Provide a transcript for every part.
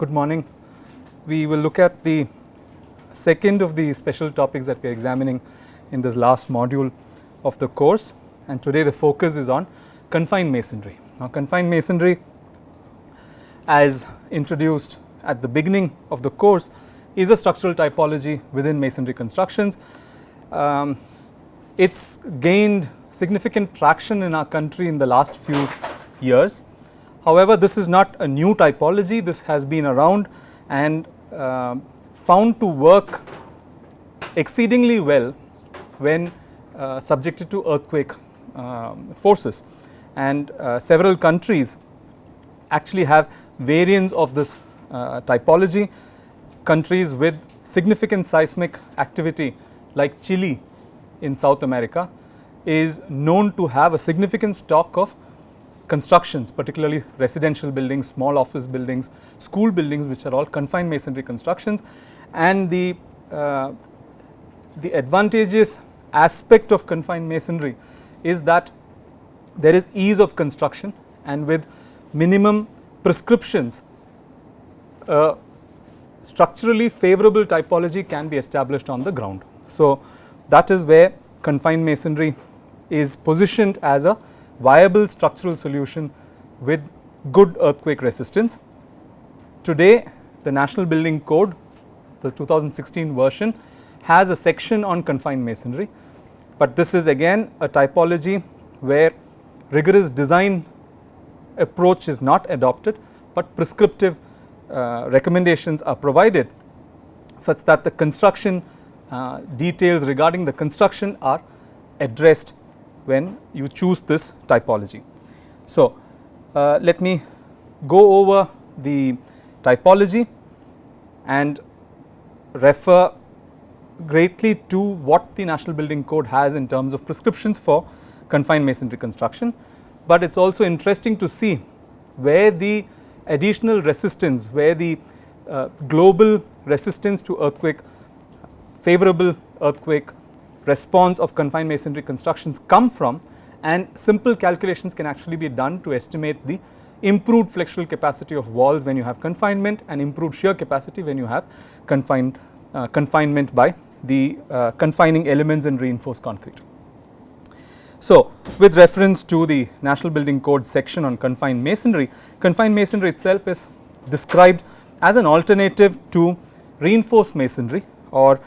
Good morning. We will look at the second of the special topics that we are examining in this last module of the course, and today the focus is on confined masonry. Now, confined masonry, as introduced at the beginning of the course, is a structural typology within masonry constructions. It's gained significant traction in our country in the last few years. However, this is not a new typology. This has been around and found to work exceedingly well when subjected to earthquake forces, and several countries actually have variants of this typology. Countries with significant seismic activity like Chile in South America is known to have a significant stock of constructions, particularly residential buildings, small office buildings, school buildings, which are all confined masonry constructions. And the advantageous aspect of confined masonry is that there is ease of construction, and with minimum prescriptions, structurally favorable typology can be established on the ground. So, that is where confined masonry is positioned as a viable structural solution with good earthquake resistance. Today, the National Building Code, the 2016 version, has a section on confined masonry, but this is again a typology where rigorous design approach is not adopted, but prescriptive recommendations are provided such that the construction details regarding the construction are addressed when you choose this typology. So, let me go over the typology and refer greatly to what the National Building Code has in terms of prescriptions for confined masonry construction, but it is also interesting to see where the additional resistance, where the global resistance to earthquake, favorable earthquake response of confined masonry constructions come from, and simple calculations can actually be done to estimate the improved flexural capacity of walls when you have confinement, and improved shear capacity when you have confinement by the confining elements in reinforced concrete. So, with reference to the National Building Code section on confined masonry itself is described as an alternative to reinforced masonry or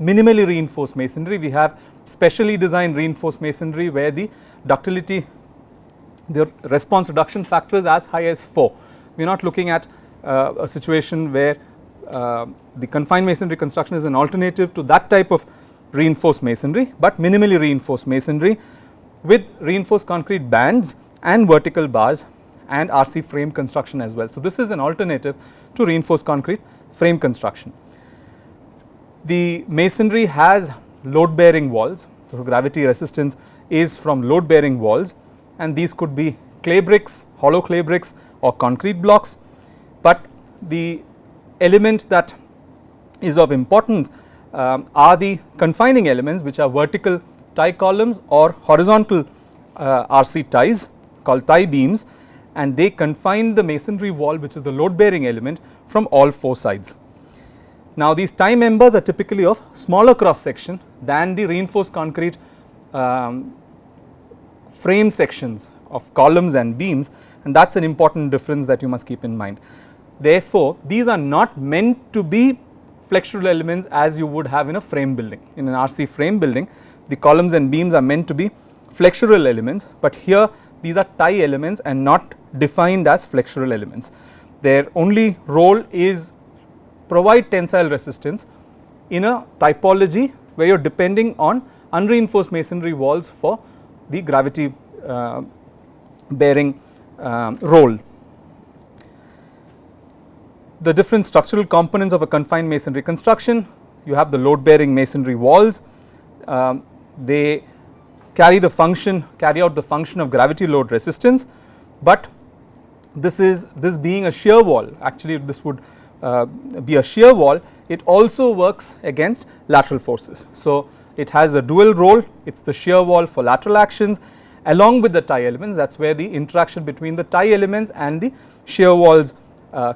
minimally reinforced masonry. We have specially designed reinforced masonry where the ductility, the response reduction factor is as high as 4. We are not looking at a situation where the confined masonry construction is an alternative to that type of reinforced masonry, but minimally reinforced masonry with reinforced concrete bands and vertical bars and RC frame construction as well. So, this is an alternative to reinforced concrete frame construction. The masonry has load bearing walls, so gravity resistance is from load bearing walls, and these could be clay bricks, hollow clay bricks or concrete blocks, but the element that is of importance are the confining elements, which are vertical tie columns or horizontal RC ties called tie beams, and they confine the masonry wall, which is the load bearing element, from all 4 sides. Now, these tie members are typically of smaller cross section than the reinforced concrete frame sections of columns and beams, and that is an important difference that you must keep in mind. Therefore, these are not meant to be flexural elements as you would have in a frame building. In an RC frame building, the columns and beams are meant to be flexural elements, but here these are tie elements and not defined as flexural elements. Their only role is provide tensile resistance in a typology where you are depending on unreinforced masonry walls for the gravity bearing role. The different structural components of a confined masonry construction: you have the load bearing masonry walls, they carry out the function of gravity load resistance, but this being a shear wall, actually this would be a shear wall, it also works against lateral forces. So, it has a dual role, it is the shear wall for lateral actions along with the tie elements. That is where the interaction between the tie elements and the shear walls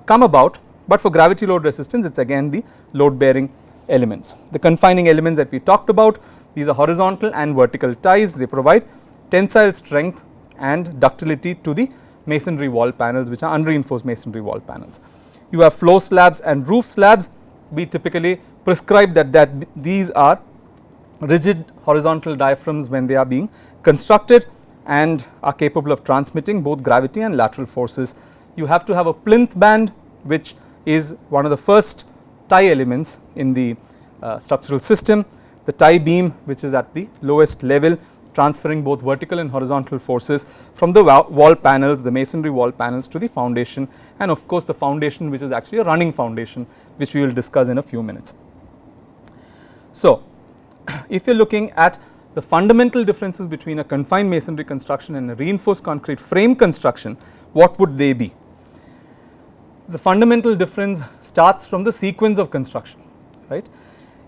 come about, but for gravity load resistance it is again the load bearing elements. The confining elements that we talked about, these are horizontal and vertical ties, they provide tensile strength and ductility to the masonry wall panels, which are unreinforced masonry wall panels. You have floor slabs and roof slabs. We typically prescribe that these are rigid horizontal diaphragms when they are being constructed and are capable of transmitting both gravity and lateral forces. You have to have a plinth band, which is one of the first tie elements in the structural system. The tie beam, which is at the lowest level, transferring both vertical and horizontal forces from the wall panels, the masonry wall panels, to the foundation, and of course the foundation, which is actually a running foundation, which we will discuss in a few minutes. So, if you are looking at the fundamental differences between a confined masonry construction and a reinforced concrete frame construction, what would they be? The fundamental difference starts from the sequence of construction, right.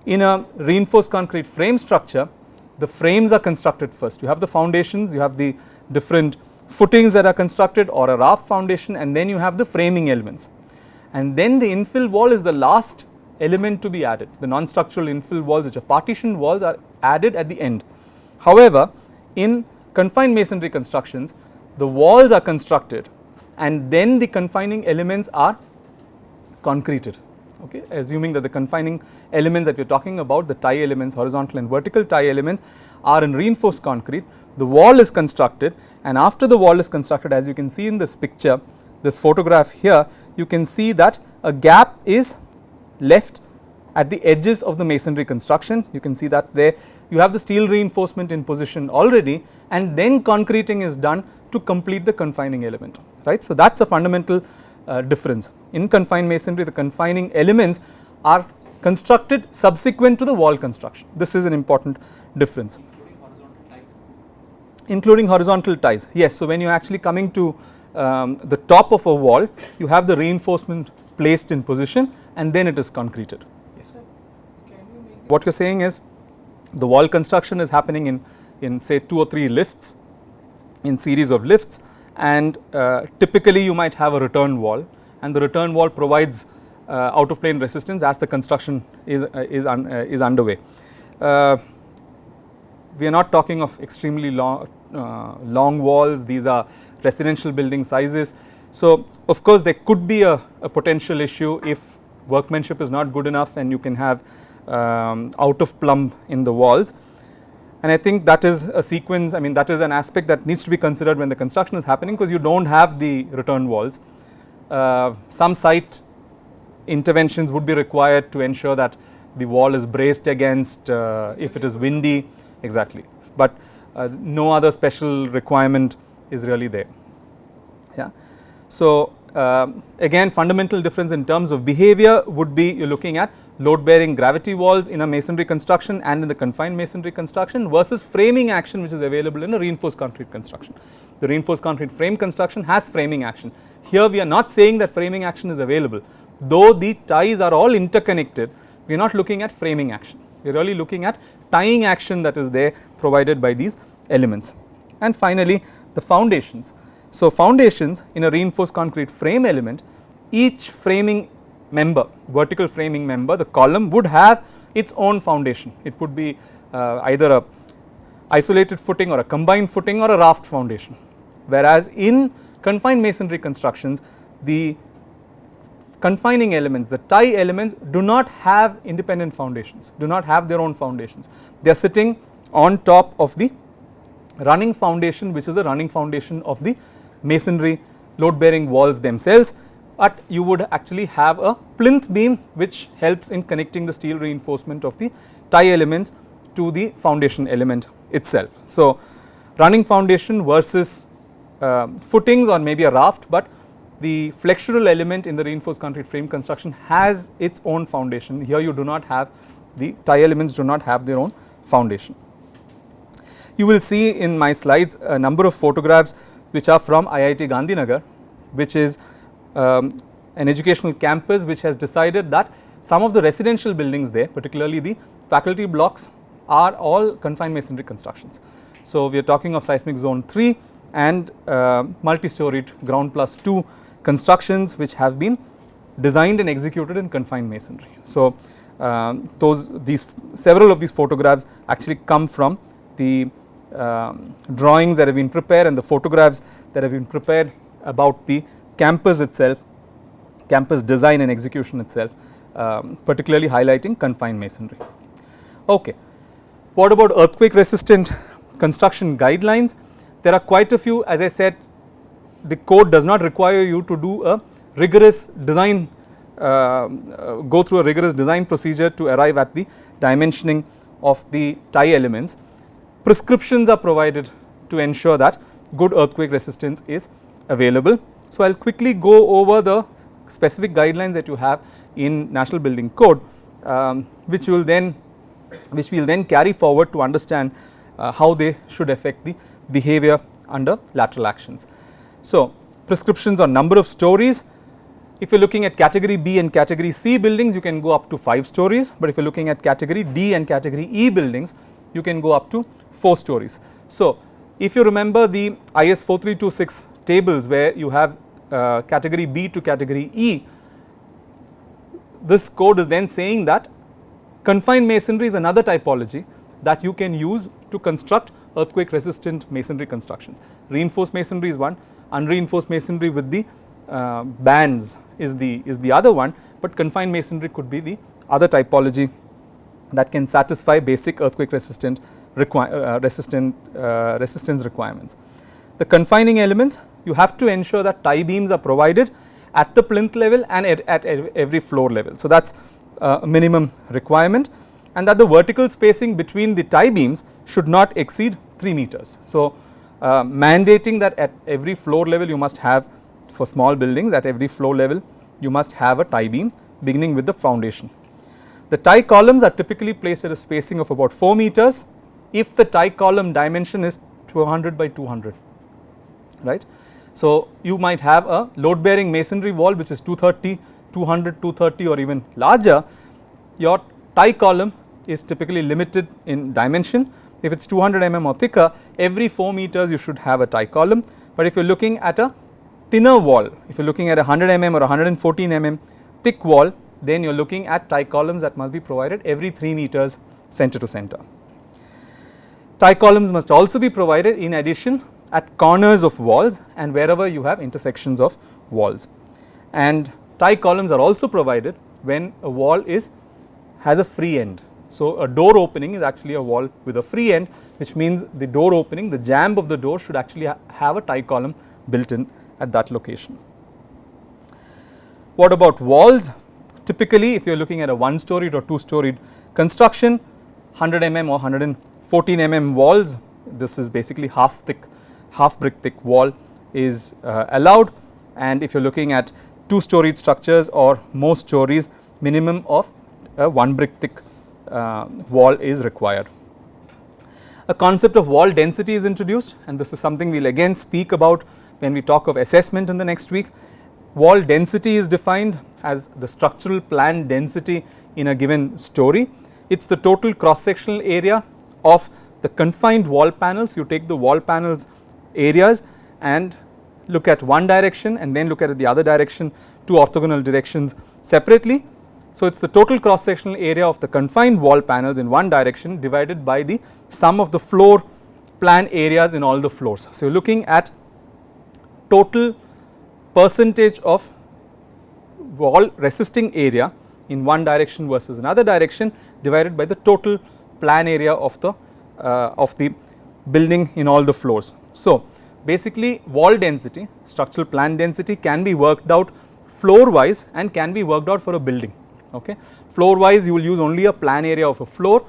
In a reinforced concrete frame structure, the frames are constructed first. You have the foundations, you have the different footings that are constructed or a raft foundation, and then you have the framing elements, and then the infill wall is the last element to be added. The non-structural infill walls, which are partition walls, are added at the end. However, in confined masonry constructions, the walls are constructed and then the confining elements are concreted. Okay, assuming that the confining elements that we are talking about, the tie elements, horizontal and vertical tie elements, are in reinforced concrete, the wall is constructed, and after the wall is constructed, as you can see in this picture, this photograph here, you can see that a gap is left at the edges of the masonry construction. You can see that there you have the steel reinforcement in position already, and then concreting is done to complete the confining element, right. So, that is a fundamental difference. In confined masonry, the confining elements are constructed subsequent to the wall construction. This is an important difference. Including horizontal ties, yes. So, when you are actually coming to the top of a wall, you have the reinforcement placed in position and then it is concreted. Yes. What you are saying is the wall construction is happening in say 2 or 3 lifts, in series of lifts, and typically you might have a return wall, and the return wall provides out of plane resistance as the construction is underway. We are not talking of extremely long walls. These are residential building sizes. So, of course, there could be a potential issue if workmanship is not good enough and you can have out of plumb in the walls, and I think that is a sequence, I mean that is an aspect that needs to be considered when the construction is happening, because you do not have the return walls. Some site interventions would be required to ensure that the wall is braced against if it is windy, exactly, but no other special requirement is really there. Yeah. So, again fundamental difference in terms of behavior would be you are looking at load bearing gravity walls in a masonry construction and in the confined masonry construction versus framing action, which is available in a reinforced concrete construction. The reinforced concrete frame construction has framing action. Here we are not saying that framing action is available, though the ties are all interconnected. We are not looking at framing action, we are really looking at tying action that is there provided by these elements. And finally, the foundations. So, foundations in a reinforced concrete frame element, each framing member, vertical framing member, the column would have its own foundation. It would be either a isolated footing or a combined footing or a raft foundation, whereas in confined masonry constructions, the confining elements, the tie elements do not have independent foundations, do not have their own foundations. They are sitting on top of the running foundation, which is the running foundation of the masonry load bearing walls themselves, but you would actually have a plinth beam which helps in connecting the steel reinforcement of the tie elements to the foundation element itself. So, running foundation versus footings or maybe a raft, but the flexural element in the reinforced concrete frame construction has its own foundation. Here you do not have, the tie elements do not have their own foundation. You will see in my slides a number of photographs which are from IIT Gandhinagar, which is an educational campus which has decided that some of the residential buildings there, particularly the faculty blocks, are all confined masonry constructions. So, we are talking of seismic zone 3 and multi-storied ground plus 2 constructions which have been designed and executed in confined masonry. So, several of these photographs actually come from the drawings that have been prepared and the photographs that have been prepared about the campus itself, campus design and execution itself, particularly highlighting confined masonry. Okay. What about earthquake resistant construction guidelines? There are quite a few. As I said, the code does not require you to do a rigorous design, go through a rigorous design procedure to arrive at the dimensioning of the tie elements. Prescriptions are provided to ensure that good earthquake resistance is available. So, I will quickly go over the specific guidelines that you have in National Building Code, which we will then carry forward to understand how they should affect the behavior under lateral actions. So, prescriptions on number of stories. If you are looking at category B and category C buildings, you can go up to 5 stories, but if you are looking at category D and category E buildings, you can go up to 4 stories. So, if you remember the IS 4326 tables where you have category B to category E, this code is then saying that confined masonry is another typology that you can use to construct earthquake resistant masonry constructions. Reinforced masonry is one, unreinforced masonry with the bands is the other one, but confined masonry could be the other typology that can satisfy basic earthquake resistance requirements. The confining elements, you have to ensure that tie beams are provided at the plinth level and at every floor level. So, that is a minimum requirement, and that the vertical spacing between the tie beams should not exceed 3 meters. So, mandating that at every floor level you must have, for small buildings, at every floor level you must have a tie beam beginning with the foundation. The tie columns are typically placed at a spacing of about 4 meters if the tie column dimension is 200 by 200, right. So, you might have a load bearing masonry wall which is 230, 200, 230 or even larger. Your tie column is typically limited in dimension. If it is 200 mm or thicker, every 4 meters you should have a tie column, but if you are looking at a thinner wall, if you are looking at a 100 mm or 114 mm thick wall, then you are looking at tie columns that must be provided every 3 meters center to center. Tie columns must also be provided in addition at corners of walls and wherever you have intersections of walls, and tie columns are also provided when a wall has a free end. So, a door opening is actually a wall with a free end, which means the door opening, the jamb of the door should actually have a tie column built in at that location. What about walls? Typically, if you are looking at a 1-storied or 2-storied construction, 100 mm or 114 mm walls, this is basically half brick thick wall is allowed, and if you are looking at 2-storied structures or more stories, minimum of 1 brick thick wall is required. A concept of wall density is introduced, and this is something we will again speak about when we talk of assessment in the next week. Wall density is defined as the structural plan density in a given story. It is the total cross sectional area of the confined wall panels. You take the wall panels areas and look at one direction and then look at the other direction, 2 orthogonal directions separately. So, it is the total cross sectional area of the confined wall panels in one direction divided by the sum of the floor plan areas in all the floors. So, you are looking at total percentage of wall resisting area in one direction versus another direction divided by the total plan area of the building in all the floors. So, basically wall density, structural plan density can be worked out floor wise and can be worked out for a building. Okay. Floor wise you will use only a plan area of a floor.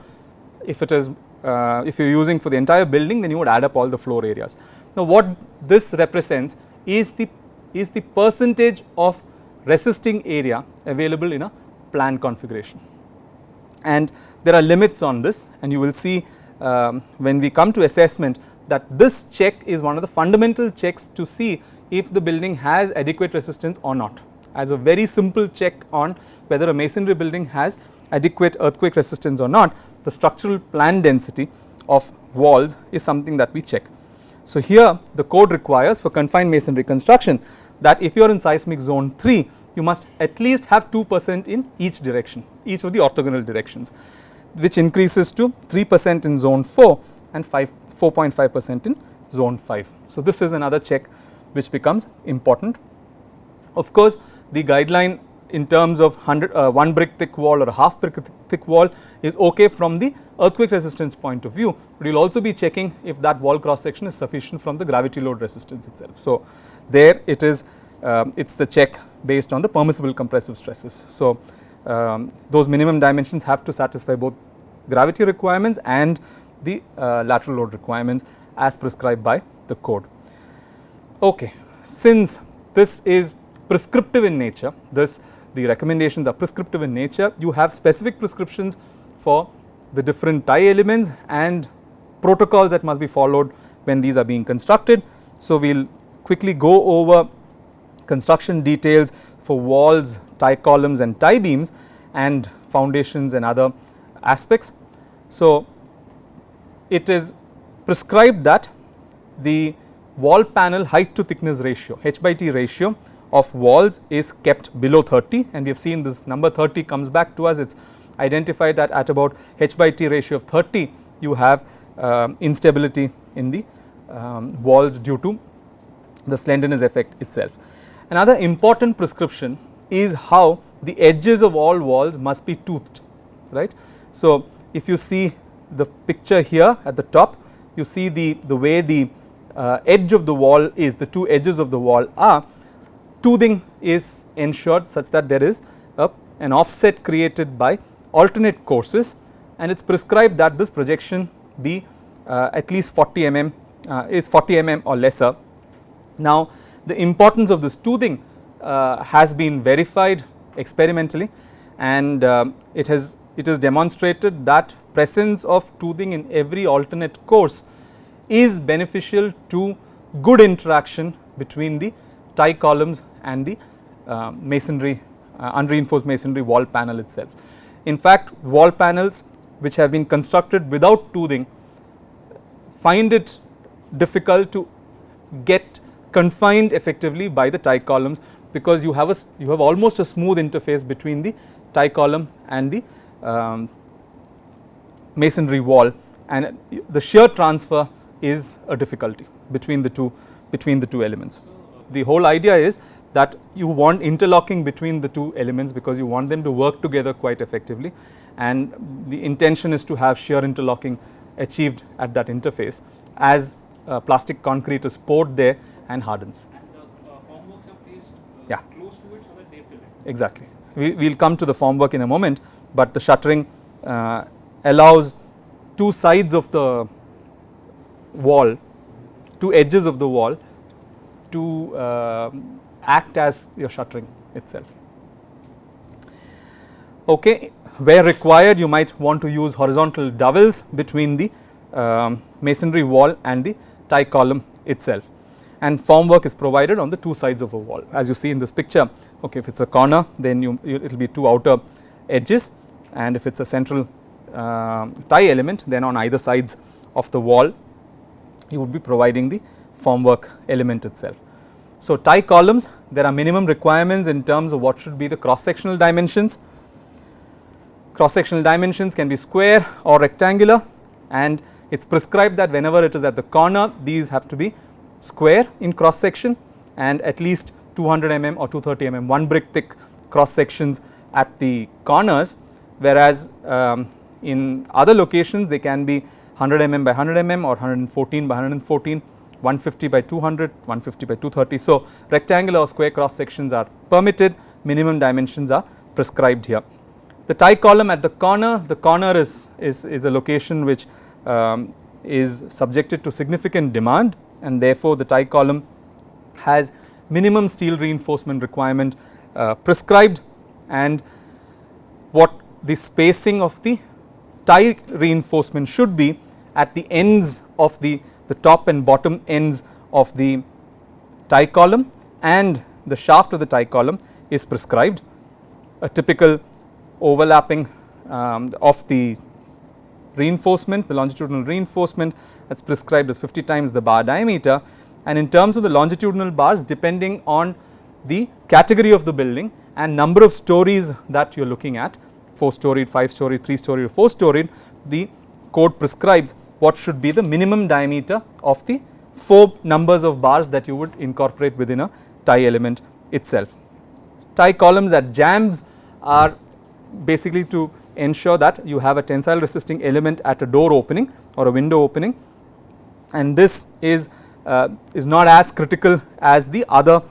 If it is if you are using for the entire building, then you would add up all the floor areas. Now, what this represents is the percentage of resisting area available in a plan configuration, and there are limits on this, and you will see when we come to assessment that this check is one of the fundamental checks to see if the building has adequate resistance or not, as a very simple check on whether a masonry building has adequate earthquake resistance or not. The structural plan density of walls is something that we check. So, here the code requires for confined masonry construction that if you are in seismic zone 3, you must at least have 2% in each direction, each of the orthogonal directions, which increases to 3% in zone 4 and 4.5% in zone 5. So, this is another check which becomes important. Of course, the guideline in terms of 1 brick thick wall or a half brick thick wall is okay from the earthquake resistance point of view, but you will also be checking if that wall cross section is sufficient from the gravity load resistance itself. So, there it is, it is the check based on the permissible compressive stresses. So, those minimum dimensions have to satisfy both gravity requirements and the lateral load requirements as prescribed by the code. Okay. Since this is prescriptive in nature, the recommendations are prescriptive in nature, you have specific prescriptions for the different tie elements and protocols that must be followed when these are being constructed. So, we will quickly go over construction details for walls, tie columns and tie beams and foundations and other aspects. So, it is prescribed that the wall panel height to thickness ratio, H/T ratio of walls is kept below 30, and we have seen this number 30 comes back to us. It is identified that at about H/T ratio of 30 you have instability in the walls due to the slenderness effect itself. Another important prescription is how the edges of all walls must be toothed, right. So, if you see the picture here at the top, you see the way the edge of the wall is, the two edges of the wall are, toothing is ensured such that there is an offset created by alternate courses, and it is prescribed that this projection be at least 40 mm, is 40 mm or lesser. Now, the importance of this toothing has been verified experimentally, and it is demonstrated that presence of toothing in every alternate course is beneficial to good interaction between the tie columns and the masonry, unreinforced masonry wall panel itself. In fact, wall panels which have been constructed without toothing find it difficult to get confined effectively by the tie columns, because you have almost a smooth interface between the tie column and the masonry wall, and the shear transfer is a difficulty between the two elements. The whole idea is that you want interlocking between the two elements, because you want them to work together quite effectively, and the intention is to have shear interlocking achieved at that interface as plastic concrete is poured there and hardens. And the formworks are placed close to it so that they fill it. Exactly. We will come to the formwork in a moment, but the shuttering allows two sides of the wall, two edges of the wall to act as your shuttering itself. Okay. Where required, you might want to use horizontal dowels between the masonry wall and the tie column itself, and formwork is provided on the two sides of a wall, as you see in this picture. Okay, if it is a corner, then it will be two outer edges, and if it is a central tie element, then on either sides of the wall you would be providing the formwork element itself. So, tie columns, there are minimum requirements in terms of what should be the cross sectional dimensions. Cross sectional dimensions can be square or rectangular, and it is prescribed that whenever it is at the corner, these have to be square in cross section and at least 200 mm or 230 mm, 1 brick thick cross sections at the corners, whereas in other locations they can be 100 mm by 100 mm or 114 by 114, 150 by 200, 150 by 230. So, rectangular or square cross sections are permitted, minimum dimensions are prescribed here. The tie column at the corner is a location which is subjected to significant demand, and therefore, the tie column has minimum steel reinforcement requirement prescribed, and what the spacing of the tie reinforcement should be at the ends of the top and bottom ends of the tie column, and the shaft of the tie column is prescribed. A typical overlapping of the reinforcement, the longitudinal reinforcement, that is prescribed as 50 times the bar diameter, and in terms of the longitudinal bars, depending on the category of the building and number of stories that you are looking at, 4-storied, 5-storied, 3-storied, 4-storied, the code prescribes what should be the minimum diameter of the 4 numbers of bars that you would incorporate within a tie element itself. Tie columns at jambs are basically to ensure that you have a tensile resisting element at a door opening or a window opening, and this is not as critical as the other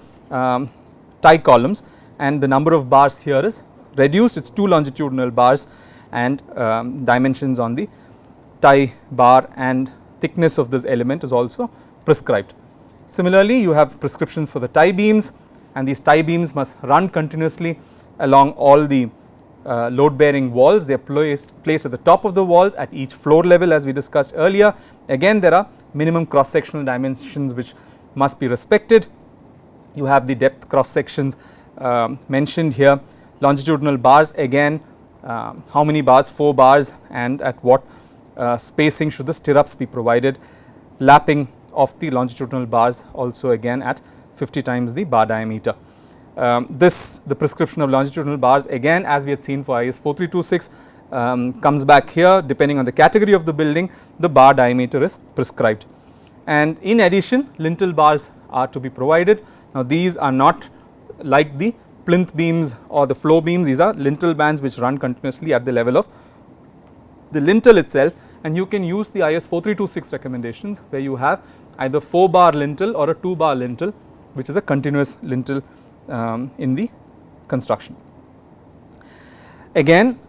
tie columns, and the number of bars here is reduced. It is 2 longitudinal bars, and dimensions on the tie bar and thickness of this element is also prescribed. Similarly, you have prescriptions for the tie beams, and these tie beams must run continuously along all the load bearing walls. They are placed at the top of the walls at each floor level, as we discussed earlier. Again, there are minimum cross sectional dimensions which must be respected. You have the depth cross sections mentioned here. Longitudinal bars, again, how many bars? 4 bars, and at what spacing should the stirrups be provided. Lapping of the longitudinal bars also again at 50 times the bar diameter. The prescription of longitudinal bars, again, as we had seen for IS 4326, comes back here. Depending on the category of the building, the bar diameter is prescribed, and in addition lintel bars are to be provided. Now, these are not like the plinth beams or the floor beams. These are lintel bands which run continuously at the level of the lintel itself, and you can use the IS 4326 recommendations where you have either 4 bar lintel or a 2 bar lintel, which is a continuous lintel in the construction. Again,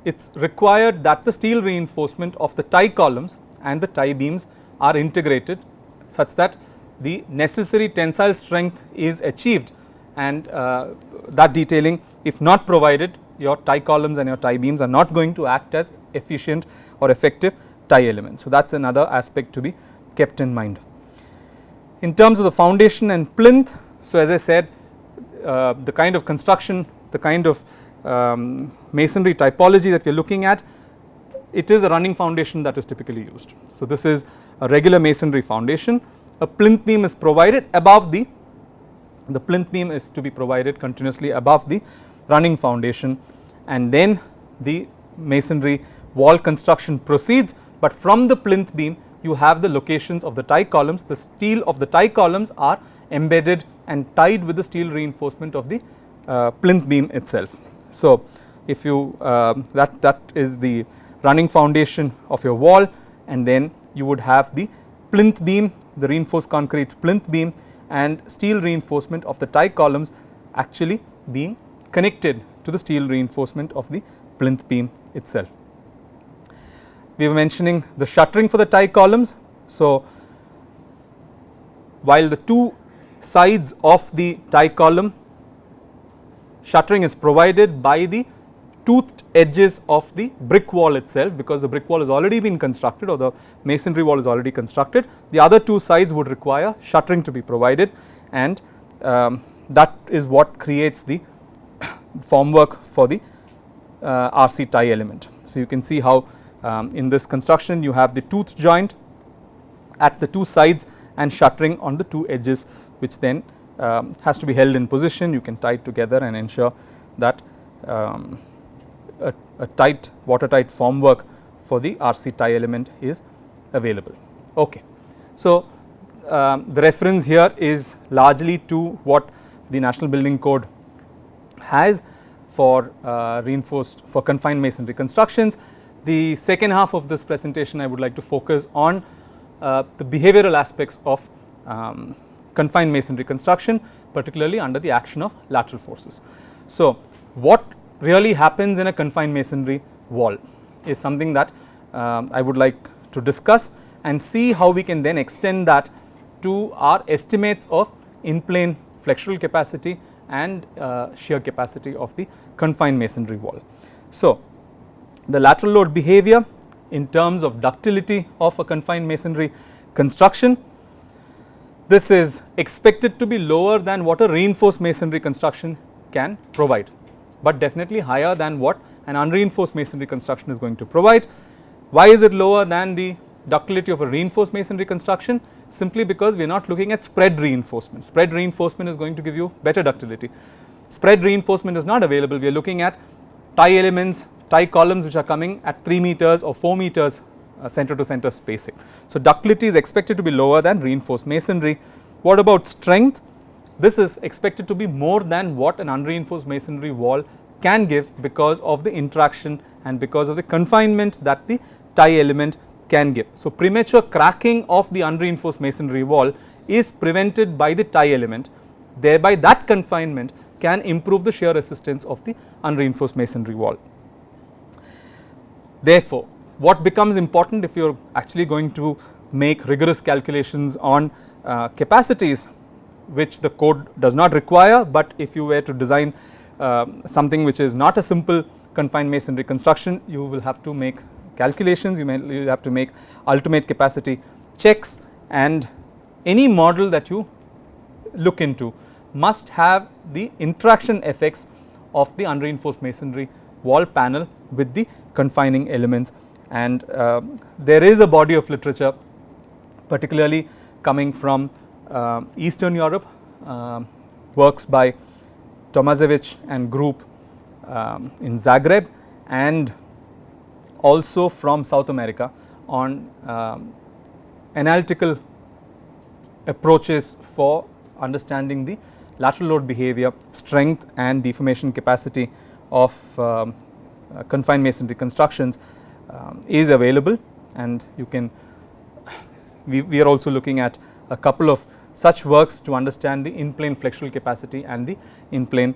it is required that the steel reinforcement of the tie columns and the tie beams are integrated such that the necessary tensile strength is achieved, and that detailing, if not provided, your tie columns and your tie beams are not going to act as efficient or effective tie elements. So, that is another aspect to be kept in mind. In terms of the foundation and plinth, so as I said, the kind of construction, the kind of masonry typology that we are looking at, it is a running foundation that is typically used. So, this is a regular masonry foundation. A plinth beam is provided above the plinth beam is to be provided continuously above the running foundation, and then the masonry wall construction proceeds, but from the plinth beam you have the locations of the tie columns. The steel of the tie columns are embedded and tied with the steel reinforcement of the plinth beam itself. So, if you that is the running foundation of your wall, and then you would have the plinth beam, the reinforced concrete plinth beam, and steel reinforcement of the tie columns actually being connected to the steel reinforcement of the plinth beam itself. We were mentioning the shuttering for the tie columns. So, while the 2 sides of the tie column shuttering is provided by the toothed edges of the brick wall itself, because the brick wall has already been constructed or the masonry wall is already constructed, the other 2 sides would require shuttering to be provided, and that is what creates the formwork for the RC tie element. So, you can see how in this construction you have the tooth joint at the 2 sides and shuttering on the 2 edges, which then has to be held in position. You can tie it together and ensure that a tight watertight formwork for the RC tie element is available. Okay. So, the reference here is largely to what the National Building Code has for reinforced for confined masonry constructions. The second half of this presentation I would like to focus on the behavioral aspects of confined masonry construction, particularly under the action of lateral forces. So, what really happens in a confined masonry wall is something that I would like to discuss and see how we can then extend that to our estimates of in plane flexural capacity and shear capacity of the confined masonry wall. So, the lateral load behavior in terms of ductility of a confined masonry construction, this is expected to be lower than what a reinforced masonry construction can provide, but definitely higher than what an unreinforced masonry construction is going to provide. Why is it lower than the ductility of a reinforced masonry construction? Simply because we are not looking at spread reinforcement. Spread reinforcement is going to give you better ductility. Spread reinforcement is not available. We are looking at tie elements, tie columns which are coming at 3 meters or 4 meters center to center spacing. So, ductility is expected to be lower than reinforced masonry. What about strength? This is expected to be more than what an unreinforced masonry wall can give because of the interaction and because of the confinement that the tie element can give. So, premature cracking of the unreinforced masonry wall is prevented by the tie element, thereby that confinement can improve the shear resistance of the unreinforced masonry wall. Therefore, what becomes important if you are actually going to make rigorous calculations on capacities which the code does not require, but if you were to design something which is not a simple confined masonry construction, you will have to make calculations, you may have to make ultimate capacity checks, and any model that you look into must have the interaction effects of the unreinforced masonry wall panel with the confining elements. And there is a body of literature particularly coming from Eastern Europe, works by Tomasevic and group in Zagreb, and also from South America on analytical approaches for understanding the lateral load behavior, strength and deformation capacity of confined masonry constructions is available, and you can we are also looking at a couple of such works to understand the in plane flexural capacity and the in plane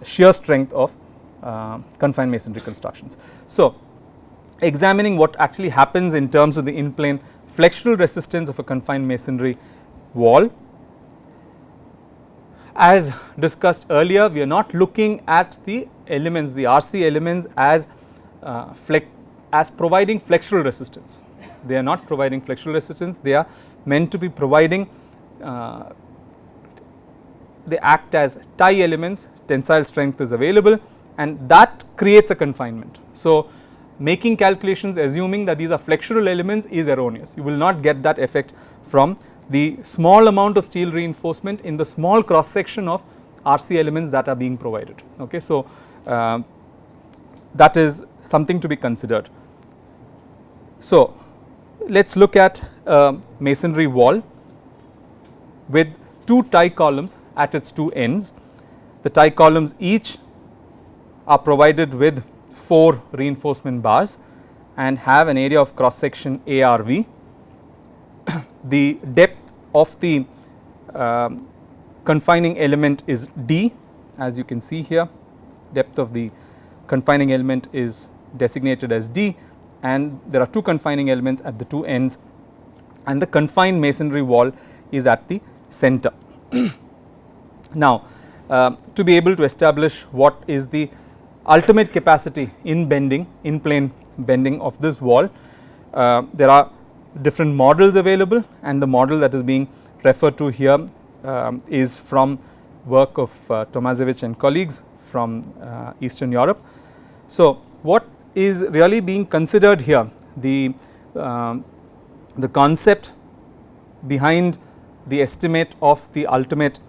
shear strength of confined masonry constructions. So, examining what actually happens in terms of the in plane flexural resistance of a confined masonry wall. As discussed earlier, we are not looking at the elements, the RC elements as providing flexural resistance. They are not providing flexural resistance, they are meant to be providing, they act as tie elements, tensile strength is available, and that creates a confinement. So, making calculations assuming that these are flexural elements is erroneous. You will not get that effect from the small amount of steel reinforcement in the small cross section of RC elements that are being provided. Okay. So, that is something to be considered. So, let us look at a masonry wall with two tie columns at its two ends. The tie columns each are provided with 4 reinforcement bars and have an area of cross section ARV. The depth of the confining element is D, as you can see here. Depth of the confining element is designated as D, and there are 2 confining elements at the 2 ends, and the confined masonry wall is at the center. Now, to be able to establish what is the ultimate capacity in bending, in plane bending of this wall, there are different models available, and the model that is being referred to here is from work of Tomasevic and colleagues from Eastern Europe. So, what is really being considered here, the concept behind the estimate of the ultimate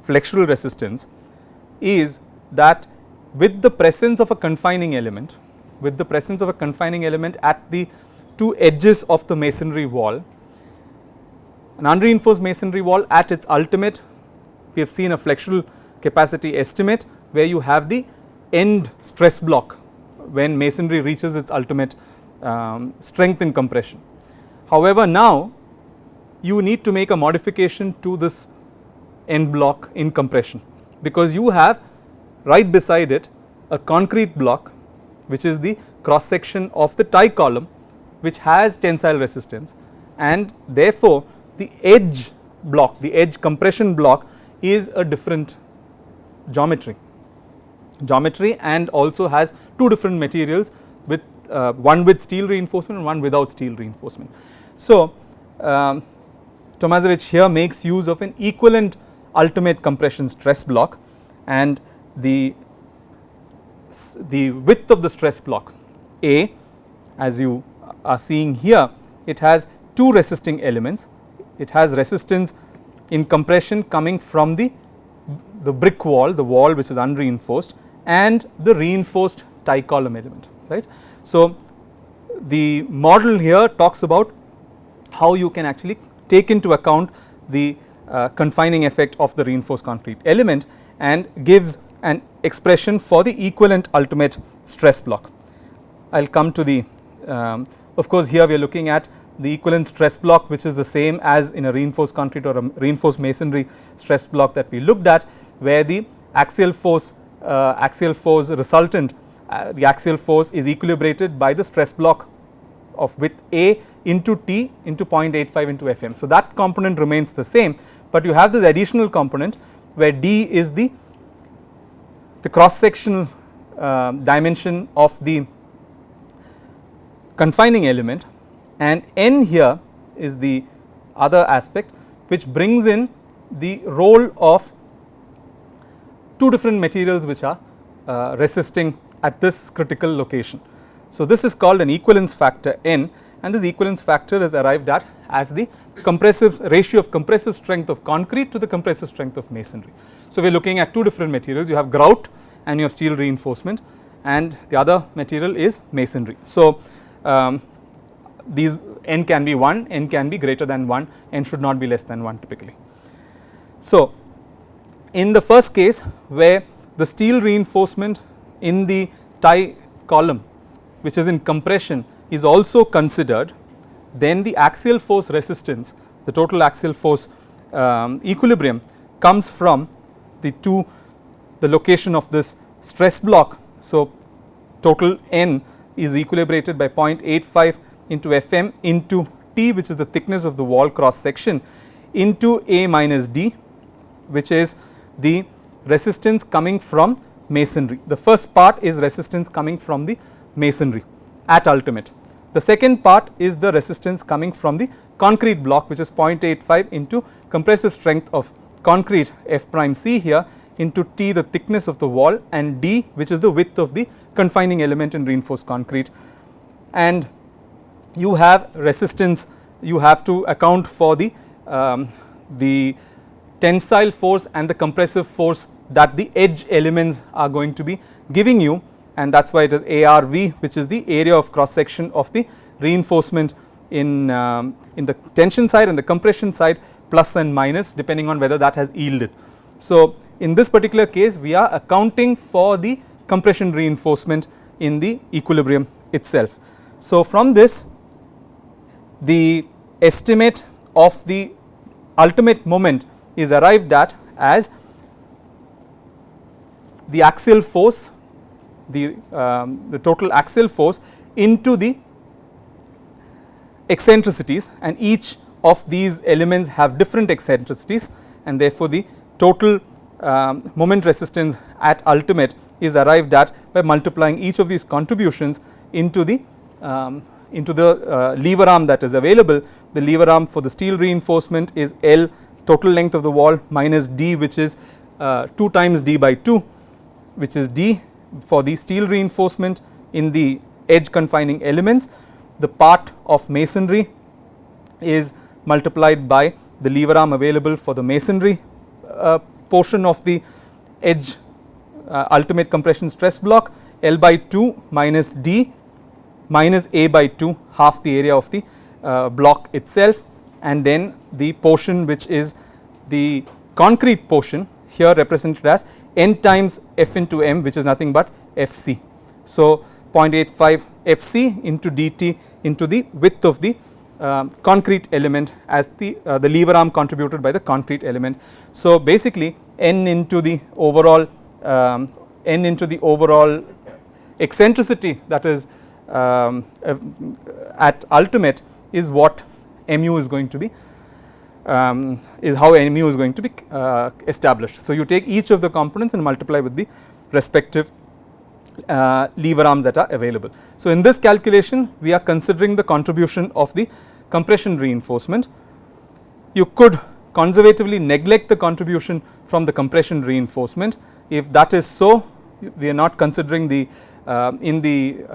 flexural resistance is that with the presence of a confining element, at the 2 edges of the masonry wall, an unreinforced masonry wall at its ultimate, we have seen a flexural capacity estimate where you have the end stress block when masonry reaches its ultimate strength in compression. However, now you need to make a modification to this end block in compression, because you have right beside it a concrete block which is the cross section of the tie column, which has tensile resistance, and therefore, the edge block, the edge compression block is a different geometry and also has 2 different materials, with one with steel reinforcement and one without steel reinforcement. So, Tomasevic here makes use of an equivalent ultimate compression stress block, and the width of the stress block A, as you are seeing here, it has 2 resisting elements. It has resistance in compression coming from the the brick wall, the wall which is unreinforced, and the reinforced tie column element, right. So, the model here talks about how you can actually take into account the confining effect of the reinforced concrete element and gives an expression for the equivalent ultimate stress block. I will come to the of course, here we are looking at the equivalent stress block, which is the same as in a reinforced concrete or a reinforced masonry stress block that we looked at, where the axial force resultant, the axial force is equilibrated by the stress block of width A into T into 0.85 into Fm. So, that component remains the same, but you have this additional component where D is the cross sectional dimension of the confining element, and N here is the other aspect which brings in the role of two different materials which are resisting at this critical location. So, this is called an equivalence factor N, and this equivalence factor is arrived at as the compressive ratio of compressive strength of concrete to the compressive strength of masonry. So, we are looking at two different materials, you have grout and you have steel reinforcement, and the other material is masonry. So, these N can be 1, N can be greater than 1, N should not be less than 1 typically. So, in the first case where the steel reinforcement in the tie column which is in compression is also considered, then the axial force resistance, the total axial force equilibrium comes from the location of this stress block. So, total N is equilibrated by 0.85 into Fm into T, which is the thickness of the wall cross section, into A minus D, which is the resistance coming from masonry. The first part is resistance coming from the masonry at ultimate. The second part is the resistance coming from the concrete block, which is 0.85 into compressive strength of concrete F prime C here into T, the thickness of the wall, and D, which is the width of the confining element in reinforced concrete. And you have resistance, you have to account for the tensile force and the compressive force that the edge elements are going to be giving you, and that is why it is ARV, which is the area of cross section of the reinforcement in the tension side and the compression side, plus and minus depending on whether that has yielded. So, in this particular case we are accounting for the compression reinforcement in the equilibrium itself. So, from this the estimate of the ultimate moment is arrived at as the axial force, the total axial force into the eccentricities, and each of these elements have different eccentricities, and therefore the total moment resistance at ultimate is arrived at by multiplying each of these contributions into the lever arm that is available. The lever arm for the steel reinforcement is L, total length of the wall, minus D, which is 2 times D by 2, which is D for the steel reinforcement in the edge confining elements. The part of masonry is multiplied by the lever arm available for the masonry portion of the edge ultimate compression stress block, L by 2 minus D minus A by 2, half the area of the block itself, and then the portion which is the concrete portion, here represented as N times F into M, which is nothing but Fc. So, 0.85 Fc into dt into the width of the concrete element as the lever arm contributed by the concrete element. So, basically N into the overall eccentricity that is at ultimate is what mu is going to be, is how mu is going to be established. So, you take each of the components and multiply with the respective lever arms that are available. So, in this calculation we are considering the contribution of the compression reinforcement. You could conservatively neglect the contribution from the compression reinforcement. If that is so, we are not considering the in the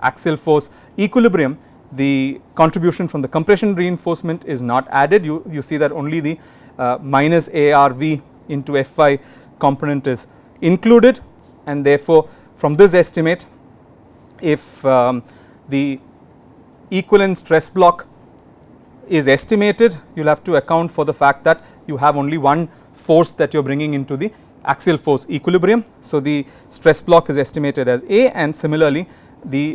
axial force equilibrium, the contribution from the compression reinforcement is not added. You see that only the minus ARV into Fy component is included, and therefore, from this estimate, if the equivalent stress block is estimated, you will have to account for the fact that you have only one force that you are bringing into the axial force equilibrium. So, the stress block is estimated as A, and similarly the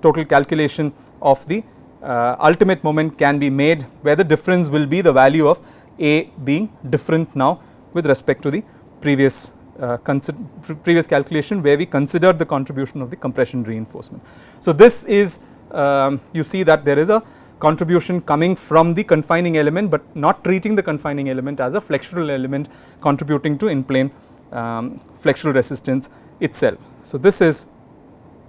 total calculation of the ultimate moment can be made, where the difference will be the value of A being different now with respect to the previous calculation, where we considered the contribution of the compression reinforcement. So, this is you see that there is a contribution coming from the confining element, but not treating the confining element as a flexural element contributing to in plane flexural resistance itself. So, this is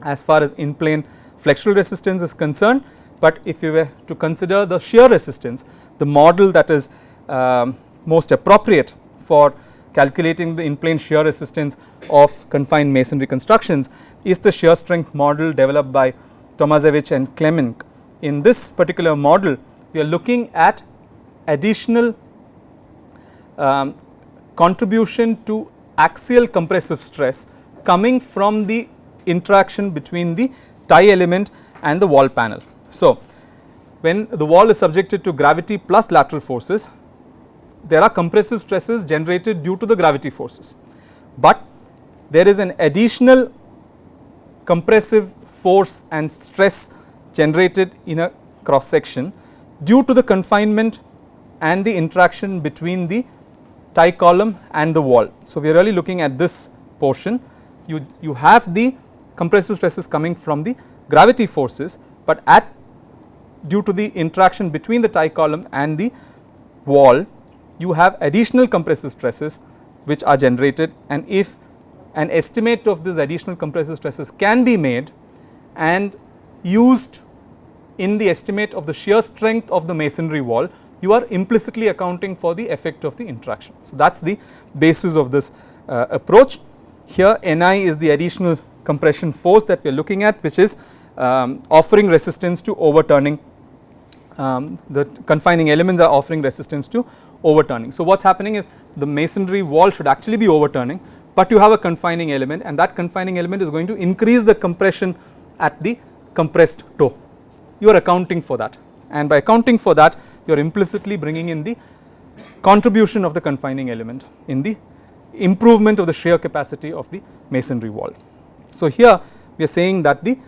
as far as in plane flexural resistance is concerned, but if you were to consider the shear resistance, the model that is most appropriate for calculating the in plane shear resistance of confined masonry constructions is the shear strength model developed by Tomaszewicz and Klemenk. In this particular model, we are looking at additional contribution to axial compressive stress coming from the interaction between the tie element and the wall panel. So, when the wall is subjected to gravity plus lateral forces, there are compressive stresses generated due to the gravity forces, but there is an additional compressive force and stress generated in a cross section due to the confinement and the interaction between the tie column and the wall. So, we are really looking at this portion. You have the compressive stresses coming from the gravity forces, but due to the interaction between the tie column and the wall, you have additional compressive stresses which are generated, and if an estimate of these additional compressive stresses can be made and used in the estimate of the shear strength of the masonry wall, you are implicitly accounting for the effect of the interaction. So, that is the basis of this approach. Here Ni is the additional compression force that we are looking at, which is offering resistance to overturning. The confining elements are offering resistance to overturning. So, what is happening is the masonry wall should actually be overturning, but you have a confining element, and that confining element is going to increase the compression at the compressed toe. You are accounting for that, and by accounting for that, you are implicitly bringing in the contribution of the confining element in the improvement of the shear capacity of the masonry wall. So, here we are saying that the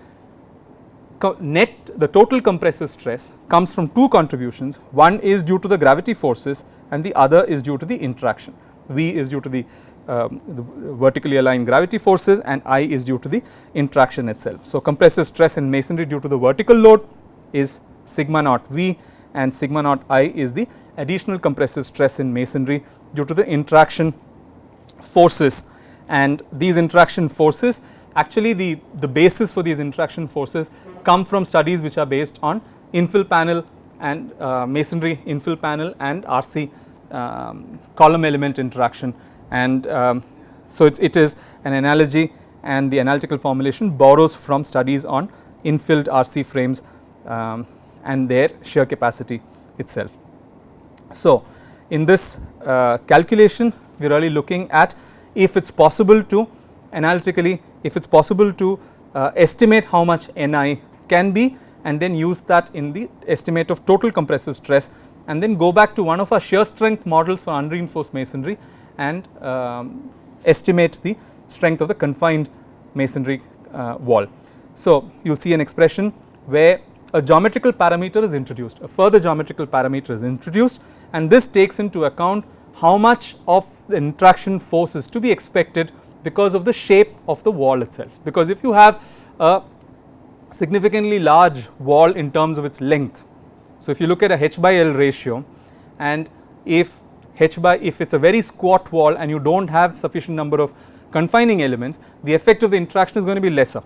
total compressive stress comes from two contributions. One is due to the gravity forces and the other is due to the interaction. V is due to the vertically aligned gravity forces, and I is due to the interaction itself. So, compressive stress in masonry due to the vertical load is sigma naught V, and sigma naught I is the additional compressive stress in masonry due to the interaction forces, and these interaction forces, actually the basis for these interaction forces come from studies which are based on infill panel and masonry infill panel and RC column element interaction, and so it is an analogy, and the analytical formulation borrows from studies on infilled RC frames and their shear capacity itself. So, in this calculation, we are really looking at if it is possible to analytically, if it is possible to estimate how much Ni can be, and then use that in the estimate of total compressive stress, and then go back to one of our shear strength models for unreinforced masonry and estimate the strength of the confined masonry wall. So, you will see an expression where a geometrical parameter is introduced, a further geometrical parameter is introduced, and this takes into account how much of the interaction force is to be expected because of the shape of the wall itself. Because if you have a significantly large wall in terms of its length, so if you look at a H by L ratio, and if it's a very squat wall and you do not have sufficient number of confining elements, the effect of the interaction is going to be lesser.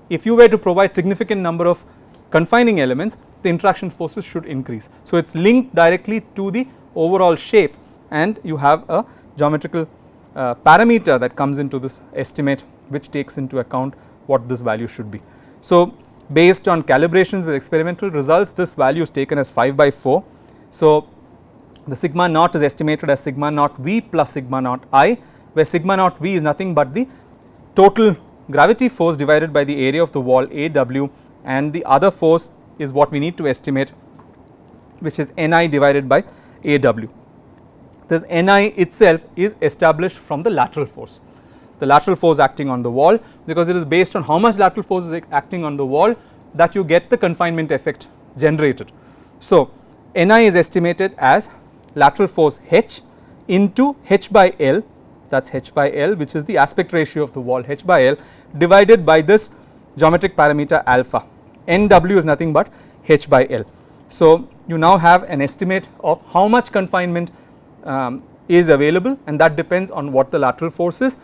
If you were to provide significant number of confining elements, the interaction forces should increase. So, it is linked directly to the overall shape, and you have a geometrical parameter that comes into this estimate, which takes into account what this value should be. So, based on calibrations with experimental results, this value is taken as 5 by 4. So, the sigma naught is estimated as sigma naught V plus sigma naught I, where sigma naught V is nothing but the total gravity force divided by the area of the wall AW, and the other force is what we need to estimate, which is Ni divided by AW. This Ni itself is established from the lateral force, the lateral force acting on the wall, because it is based on how much lateral force is acting on the wall that you get the confinement effect generated. So, Ni is estimated as lateral force H into H by L, that is H by L, which is the aspect ratio of the wall H by L, divided by this geometric parameter alpha. Nw is nothing but H by L. So, you now have an estimate of how much confinement is available, and that depends on what the lateral force is,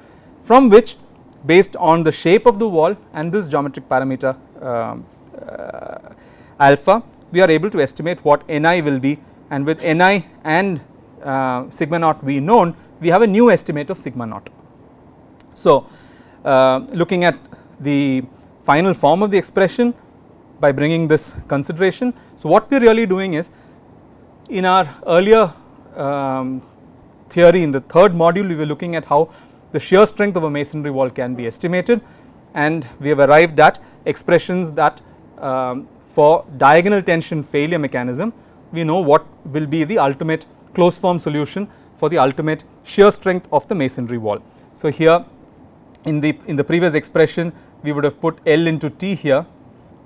from which, based on the shape of the wall and this geometric parameter alpha, we are able to estimate what Ni will be, and with Ni and sigma naught V known, we have a new estimate of sigma naught. So, looking at the final form of the expression by bringing this consideration. So, what we are really doing is, in our earlier theory in the third module, we were looking at how the shear strength of a masonry wall can be estimated, and we have arrived at expressions that for diagonal tension failure mechanism, we know what will be the ultimate closed form solution for the ultimate shear strength of the masonry wall. So, here in the previous expression we would have put L into T here,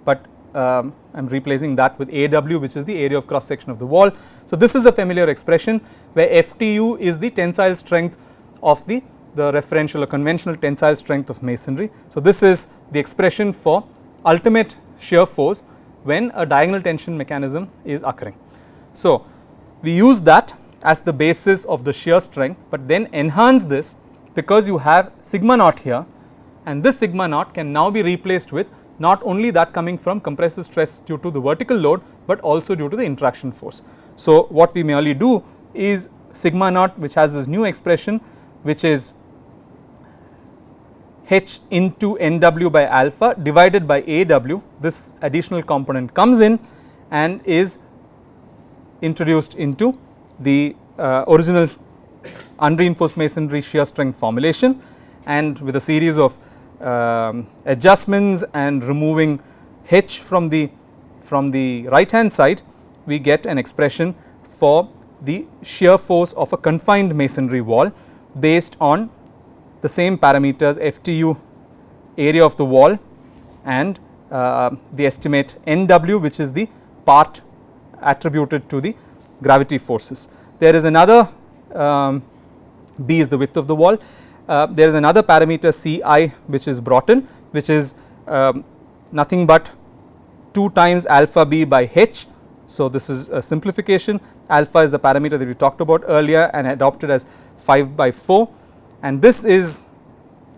but I am replacing that with AW, which is the area of cross section of the wall. So, this is a familiar expression where FTU is the tensile strength of the referential or conventional tensile strength of masonry. So, this is the expression for ultimate shear force when a diagonal tension mechanism is occurring. So, we use that as the basis of the shear strength, but then enhance this because you have sigma naught here, and this sigma naught can now be replaced with not only that coming from compressive stress due to the vertical load, but also due to the interaction force. So, what we merely do is sigma naught, which has this new expression, which is H into Nw by alpha divided by Aw, this additional component comes in and is introduced into the original unreinforced masonry shear strength formulation, and with a series of adjustments and removing H from the right hand side, we get an expression for the shear force of a confined masonry wall based on the same parameters FTU, area of the wall, and the estimate Nw, which is the part attributed to the gravity forces. There is another B is the width of the wall. There is another parameter Ci which is brought in, which is nothing but 2 times alpha b by H. So, this is a simplification. Alpha is the parameter that we talked about earlier and adopted as 5 by 4, and this is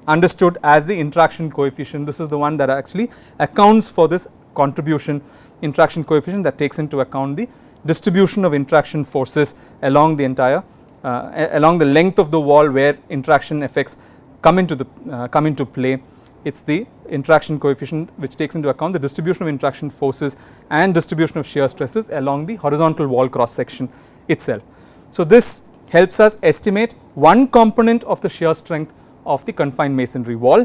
understood as the interaction coefficient. This is the one that actually accounts for this contribution interaction coefficient that takes into account the distribution of interaction forces along the entire along the length of the wall where interaction effects come into play. It is the interaction coefficient which takes into account the distribution of interaction forces and distribution of shear stresses along the horizontal wall cross section itself. So, this helps us estimate one component of the shear strength of the confined masonry wall,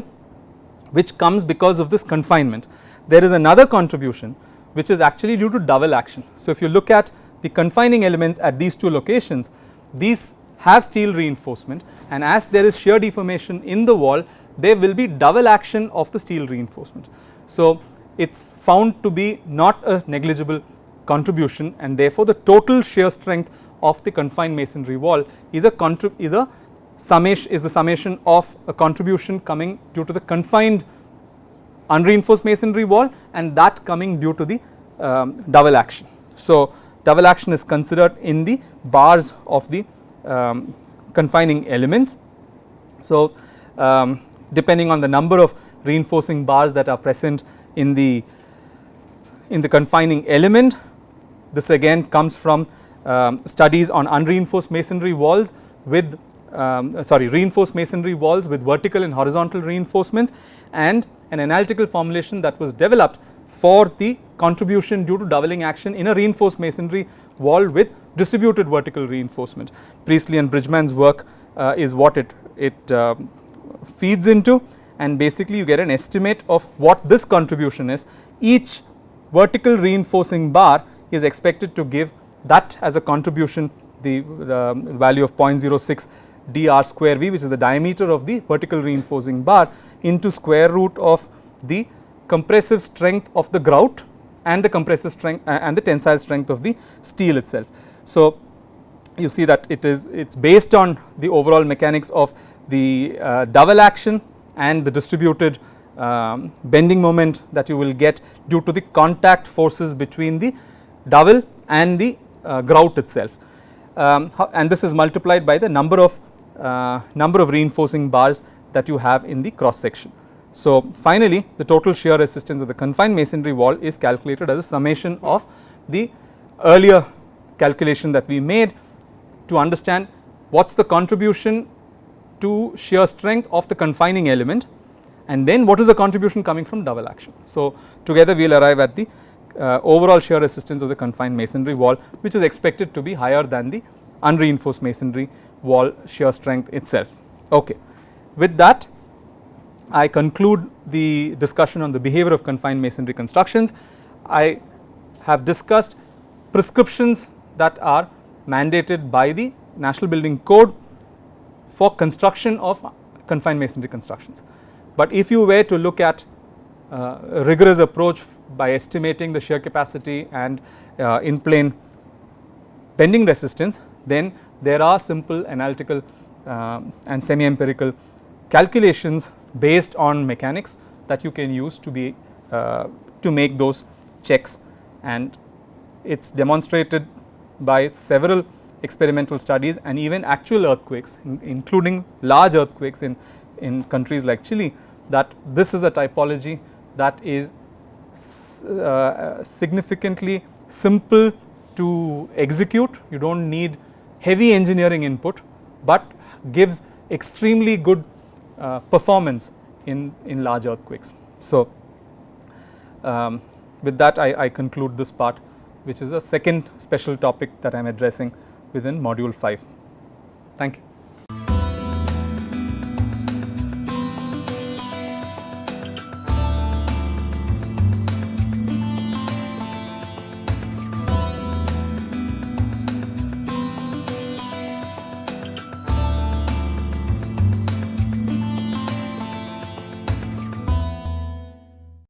which comes because of this confinement. There is another contribution which is actually due to double action. So, if you look at the confining elements at these two locations, these have steel reinforcement, and as there is shear deformation in the wall, there will be double action of the steel reinforcement. So, it is found to be not a negligible contribution, and therefore, the total shear strength of the confined masonry wall is the summation of a contribution coming due to the confined unreinforced masonry wall and that coming due to the double action. So, double action is considered in the bars of the confining elements. So, depending on the number of reinforcing bars that are present in the confining element, this again comes from studies on unreinforced masonry walls with reinforced masonry walls with vertical and horizontal reinforcements, and an analytical formulation that was developed for the contribution due to doubling action in a reinforced masonry wall with distributed vertical reinforcement. Priestley and Bridgman's work is what it feeds into, and basically you get an estimate of what this contribution is. Each vertical reinforcing bar is expected to give that as a contribution, the value of 0.06 dr square v, which is the diameter of the vertical reinforcing bar, into square root of the compressive strength of the grout and the compressive strength and the tensile strength of the steel itself. So, you see that it's based on the overall mechanics of the double action and the distributed bending moment that you will get due to the contact forces between the dowel and the grout itself, and this is multiplied by the number of reinforcing bars that you have in the cross section. So, finally, the total shear resistance of the confined masonry wall is calculated as a summation of the earlier calculation that we made to understand what is the contribution to shear strength of the confining element, and then what is the contribution coming from double action. So, together we will arrive at the overall shear resistance of the confined masonry wall, which is expected to be higher than the unreinforced masonry wall shear strength itself. Okay. With that, I conclude the discussion on the behavior of confined masonry constructions. I have discussed prescriptions that are mandated by the National Building Code for construction of confined masonry constructions. But if you were to look at a rigorous approach by estimating the shear capacity and in plane bending resistance, then there are simple analytical and semi empirical calculations based on mechanics that you can use to be to make those checks, and it is demonstrated by several experimental studies and even actual earthquakes, including large earthquakes in countries like Chile, that this is a typology that is significantly simple to execute. You do not need heavy engineering input, but gives extremely good performance in large earthquakes. So, with that I conclude this part, which is a second special topic that I am addressing within module 5. Thank you.